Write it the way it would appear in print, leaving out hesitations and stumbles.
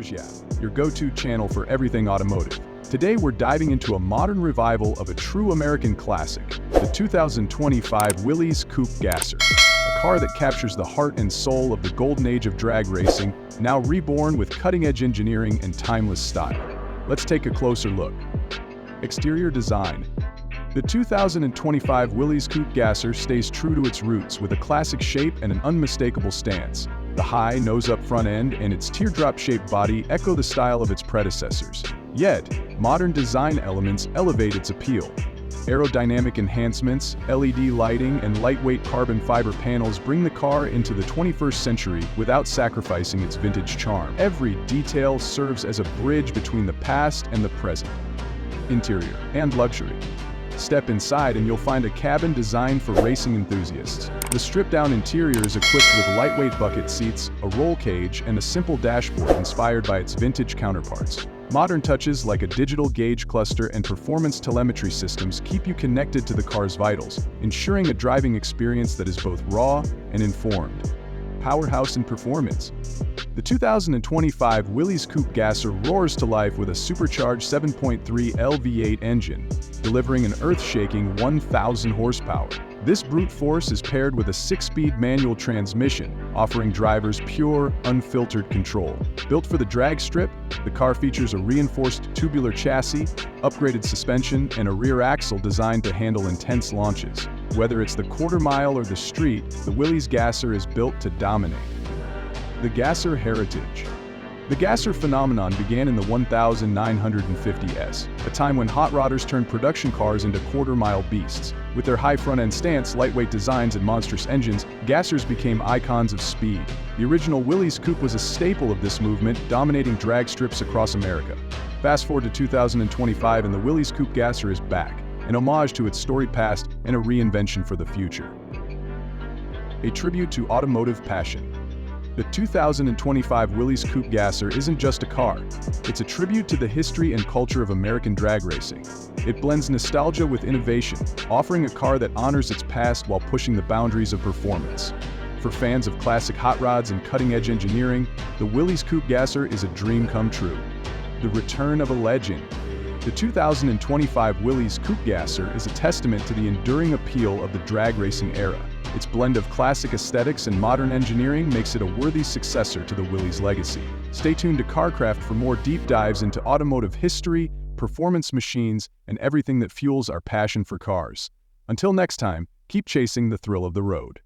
Cars Yeah, your go-to channel for everything automotive. Today we're diving into a modern revival of a true American classic, the 2025 Willys Coupe Gasser, a car that captures the heart and soul of the golden age of drag racing, now reborn with cutting-edge engineering and timeless style. Let's take a closer look. Exterior design. The 2025 Willys Coupe Gasser stays true to its roots with a classic shape and an unmistakable stance. The high, nose-up front end and its teardrop-shaped body echo the style of its predecessors. Yet, modern design elements elevate its appeal. Aerodynamic enhancements, LED lighting, and lightweight carbon fiber panels bring the car into the 21st century without sacrificing its vintage charm. Every detail serves as a bridge between the past and the present. Interior and luxury. Step inside and you'll find a cabin designed for racing enthusiasts. The stripped-down interior is equipped with lightweight bucket seats, a roll cage, and a simple dashboard inspired by its vintage counterparts. Modern touches like a digital gauge cluster and performance telemetry systems keep you connected to the car's vitals, ensuring a driving experience that is both raw and informed. Powerhouse and performance. The 2025 Willys Coupe Gasser roars to life with a supercharged 7.3L V8 engine, delivering an earth-shaking 1,000 horsepower. This brute force is paired with a 6-speed manual transmission, offering drivers pure, unfiltered control. Built for the drag strip, the car features a reinforced tubular chassis, upgraded suspension, and a rear axle designed to handle intense launches. Whether it's the quarter mile or the street, the Willys Gasser is built to dominate. The Gasser heritage. The Gasser phenomenon began in the 1950s, a time when hot rodders turned production cars into quarter-mile beasts. With their high front-end stance, lightweight designs, and monstrous engines, Gassers became icons of speed. The original Willys Coupe was a staple of this movement, dominating drag strips across America. Fast forward to 2025 and the Willys Coupe Gasser is back, an homage to its storied past and a reinvention for the future. A tribute to automotive passion. The 2025 Willys Coupe Gasser isn't just a car, it's a tribute to the history and culture of American drag racing. It blends nostalgia with innovation, offering a car that honors its past while pushing the boundaries of performance. For fans of classic hot rods and cutting-edge engineering, the Willys Coupe Gasser is a dream come true. The return of a legend. The 2025 Willys Coupe Gasser is a testament to the enduring appeal of the drag racing era. Its blend of classic aesthetics and modern engineering makes it a worthy successor to the Willys legacy. Stay tuned to CarCraft for more deep dives into automotive history, performance machines, and everything that fuels our passion for cars. Until next time, keep chasing the thrill of the road.